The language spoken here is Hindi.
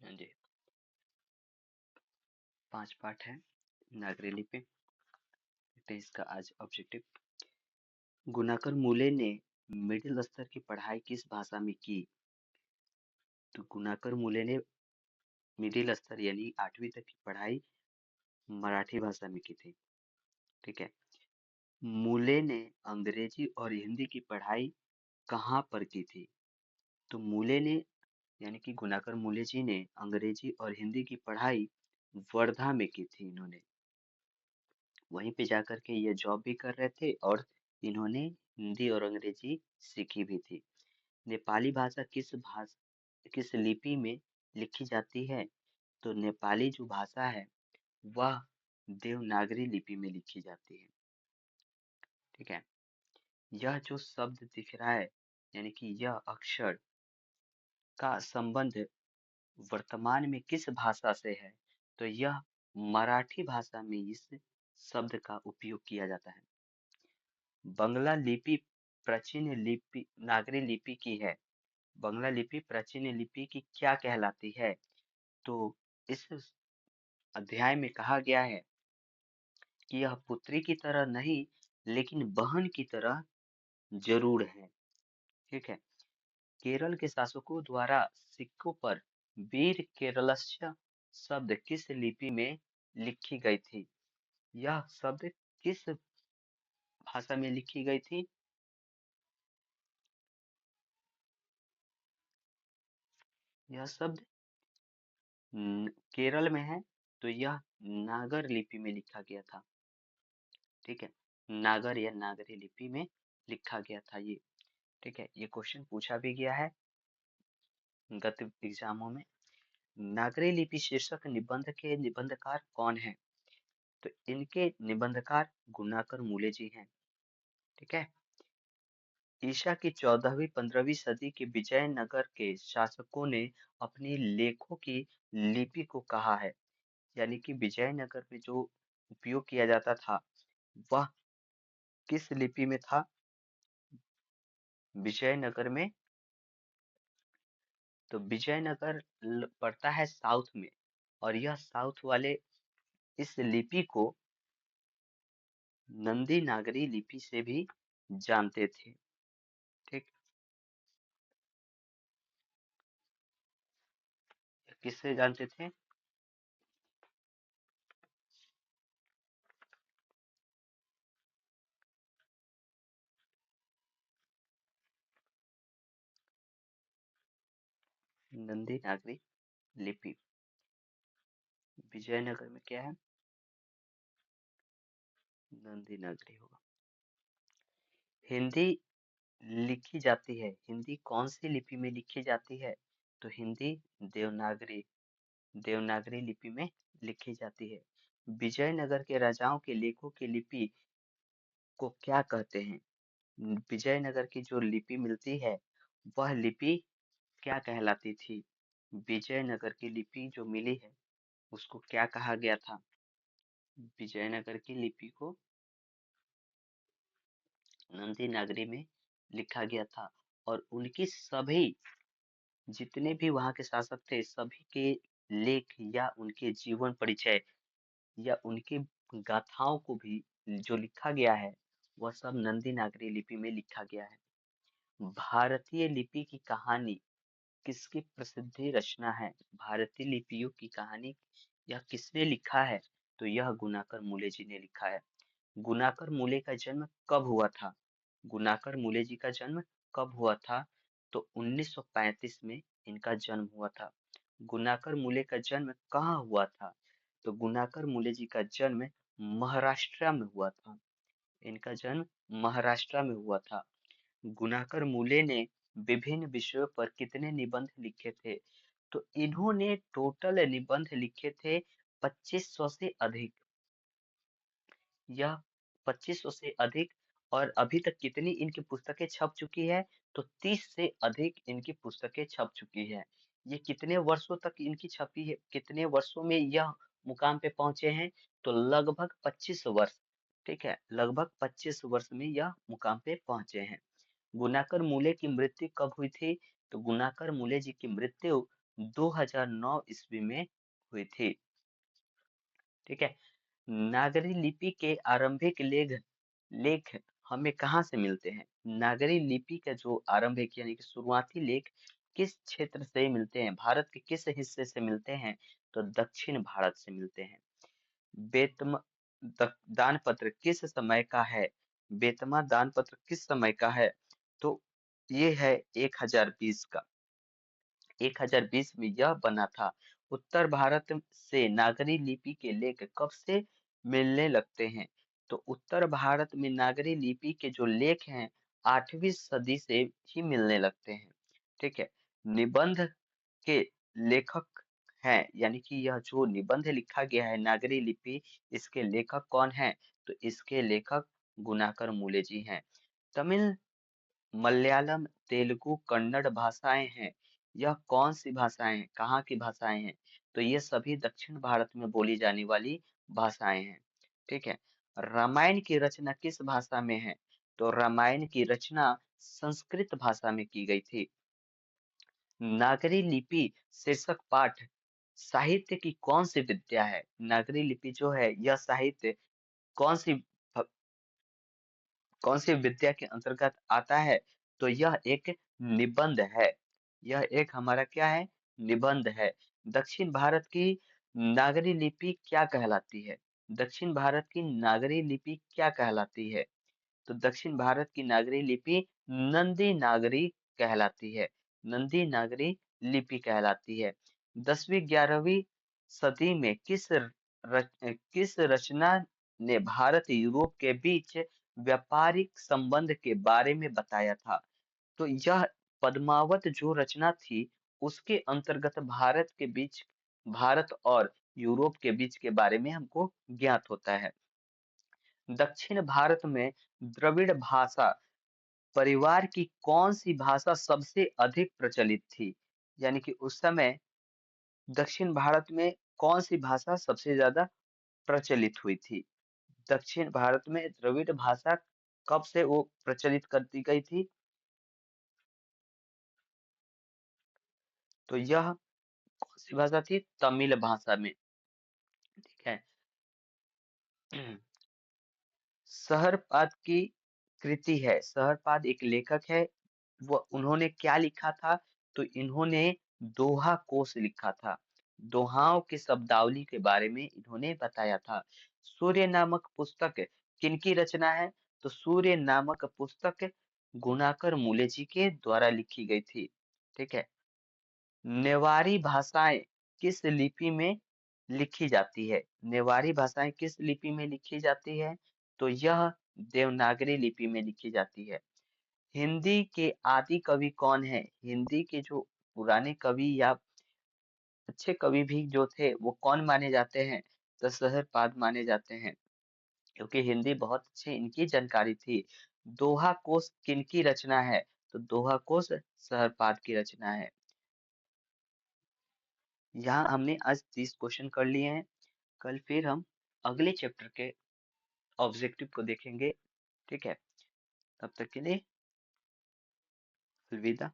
हाँ जी। 5 पार्ट है नागरी लिपि। तो इसका आज ऑब्जेक्टिव, गुनाकर मूले ने मिडिल स्तर की पढ़ाई किस भाषा में की? तो गुनाकर मूले ने मिडिल स्तर यानी 8वीं तक की पढ़ाई मराठी भाषा में की थी। ठीक है। मूले ने अंग्रेजी और हिंदी की पढ़ाई कहाँ पर की थी? तो मूले ने यानी कि गुनाकर मूले जी ने अंग्रेजी और हिंदी की पढ़ाई वर्धा में की थी। इन्होंने वहीं पे जाकर के ये जॉब भी कर रहे थे और इन्होंने हिंदी और अंग्रेजी सीखी भी थी। नेपाली भाषा किस लिपि में लिखी जाती है? तो नेपाली जो भाषा है वह देवनागरी लिपि में लिखी जाती है। ठीक है। यह जो शब्द दिख रहा है यानी कि यह अक्षर का संबंध वर्तमान में किस भाषा से है? तो यह मराठी भाषा में इस शब्द का उपयोग किया जाता है। बंगला लिपि प्राचीन लिपि नागरी लिपि की है। बंगला लिपि प्राचीन लिपि की क्या कहलाती है? तो इस अध्याय में कहा गया है कि यह पुत्री की तरह नहीं लेकिन बहन की तरह जरूर है। ठीक है। केरल के शासकों द्वारा सिक्कों पर वीर केरलस्य शब्द किस लिपि में लिखी गई थी? यह शब्द किस भाषा में लिखी गई थी? यह शब्द केरल में है तो यह नागर लिपि में लिखा गया था। ठीक है। नागर या नागरी लिपि में लिखा गया था ये। ठीक है। ये क्वेश्चन पूछा भी गया है गत एग्जामों में। नागरी लिपि शीर्षक निबंध के निबंधकार कौन है? तो इनके निबंधकार गुनाकर मूले जी हैं। ठीक है। ईसा की 14वीं 15वीं सदी के विजयनगर के शासकों ने अपनी लेखों की लिपि को कहा है। यानी कि विजयनगर में जो उपयोग किया जाता था वह किस लिपि में था? विजयनगर में। तो विजयनगर पड़ता है साउथ में और यह साउथ वाले इस लिपि को नंदी नागरी लिपि से भी जानते थे। ठीक। किससे जानते थे? नंदी नागरी लिपि विजयनगर में क्या है? नंदी नागरी होगा। हिंदी लिखी जाती है। हिंदी कौन सी लिपि में लिखी जाती है? तो हिंदी देवनागरी देवनागरी लिपि में लिखी जाती है। विजयनगर के राजाओं के लेखों की लिपि को क्या कहते हैं? विजयनगर की जो लिपि मिलती है वह लिपि क्या कहलाती थी? विजयनगर की लिपि जो मिली है उसको क्या कहा गया था? विजयनगर की लिपि को नंदी नागरी में लिखा गया था और उनकी सभी जितने भी वहाँ के शासक थे सभी के लेख या उनके जीवन परिचय या उनकी गाथाओं को भी जो लिखा गया है वह सब नंदी नागरी लिपि में लिखा गया है। भारतीय लिपि की कहानी किसकी प्रसिद्धि रचना है? भारतीय लिपियों की कहानी यह किसने लिखा है? तो यह गुनाकर मूले जी ने लिखा है। गुनाकर मूले का जन्म कब हुआ था? गुनाकर मूले जी का जन्म कब हुआ था? तो 1935 में इनका जन्म हुआ था। गुनाकर मूले का जन्म कहाँ हुआ था? तो गुनाकर मूले जी का जन्म महाराष्ट्र में हुआ था। इनका जन्म महाराष्ट्र में हुआ था। गुनाकर मूले ने विभिन्न विषयों पर कितने निबंध लिखे थे? तो इन्होंने टोटल निबंध लिखे थे 2500 से अधिक। यह 2500 से अधिक। और अभी तक कितनी इनकी पुस्तकें छप चुकी है? तो 30 से अधिक इनकी पुस्तकें छप चुकी है। ये कितने वर्षों तक इनकी छपी है? कितने वर्षों में यह मुकाम पे पहुंचे हैं? तो लगभग 25 वर्ष। ठीक है। लगभग 25 वर्ष में यह मुकाम पे पहुंचे हैं। गुनाकर मूले की मृत्यु कब हुई थी? तो गुनाकर मूले जी की मृत्यु 2009 ईस्वी में हुई थी। ठीक है। नागरी लिपि के आरंभिक लेख लेख हमें कहाँ से मिलते हैं? नागरी लिपि का जो आरंभिक यानी कि शुरुआती लेख किस क्षेत्र से मिलते हैं? भारत के किस हिस्से से मिलते हैं? तो दक्षिण भारत से मिलते हैं। बेतम दान पत्र किस समय का है? बेतमा दान पत्र किस समय का है? तो ये है 1020 का। 1020 में यह बना था। उत्तर भारत से नागरी लिपि के लेख कब से मिलने लगते हैं? तो उत्तर भारत में नागरी लिपि के जो लेख हैं 8वीं सदी से ही मिलने लगते हैं। ठीक है। निबंध के लेखक हैं, यानी कि यह जो निबंध लिखा गया है नागरी लिपि, इसके लेखक कौन हैं? तो इसके लेखक गुणाकर मूले जी हैं। तमिल, मलयालम, तेलुगु, कन्नड़ भाषाएं हैं। यह कौन सी भाषाएं हैं? कहाँ की भाषाएं हैं? तो ये सभी दक्षिण भारत में बोली जाने वाली भाषाएं हैं। ठीक है। रामायण की रचना किस भाषा में है? तो रामायण की रचना संस्कृत भाषा में की गई थी। नागरी लिपि शीर्षक पाठ साहित्य की कौन सी विद्या है? नागरी लिपि जो है यह साहित्य कौन सी कौन सी विद्या के अंतर्गत आता है? तो यह एक निबंध है। यह एक हमारा क्या है? निबंध है। दक्षिण भारत की नागरी लिपि क्या कहलाती है? दक्षिण भारत की नागरी लिपि क्या कहलाती है? तो दक्षिण भारत की नागरी लिपि नंदी नागरी कहलाती है। नंदी नागरी लिपि कहलाती है। 10वीं-11वीं सदी में किस रचना ने भारत यूरोप के बीच व्यापारिक संबंध के बारे में बताया था? तो यह पद्मावत जो रचना थी उसके अंतर्गत भारत और यूरोप के बीच के बारे में हमको ज्ञात होता है। दक्षिण भारत में द्रविड़ भाषा परिवार की कौन सी भाषा सबसे अधिक प्रचलित थी? यानी कि उस समय दक्षिण भारत में कौन सी भाषा सबसे ज्यादा प्रचलित हुई थी? दक्षिण भारत में द्रविड़ भाषा कब से वो प्रचलित कर दी गई थी? तो यह कौन सी भाषा थी? तमिल भाषा में। ठीक है। सहरपाद की कृति है। सहरपाद एक लेखक है। वो उन्होंने क्या लिखा था? तो इन्होंने दोहा कोश लिखा था। दोहाओं की शब्दावली के बारे में इन्होंने बताया था। सूर्य नामक पुस्तक किनकी रचना है? तो सूर्य नामक पुस्तक गुणाकर मूले जी के द्वारा लिखी गई थी। ठीक है। नेवारी भाषाएं किस लिपि में लिखी जाती है? नेवारी भाषाएं किस लिपि में लिखी जाती है? तो यह देवनागरी लिपि में लिखी जाती है। हिंदी के आदि कवि कौन है? हिंदी के जो पुराने कवि या अच्छे कवि भी जो थे वो कौन माने जाते हैं? तो सहरपाद माने जाते हैं, क्योंकि हिंदी बहुत अच्छी इनकी जानकारी थी। दोहा कोश किनकी रचना है? तो दोहा कोश सहरपाद की रचना है। यहाँ हमने आज 30 क्वेश्चन कर लिए हैं। कल फिर हम अगले चैप्टर के ऑब्जेक्टिव को देखेंगे। ठीक है। तब तक के लिए अलविदा।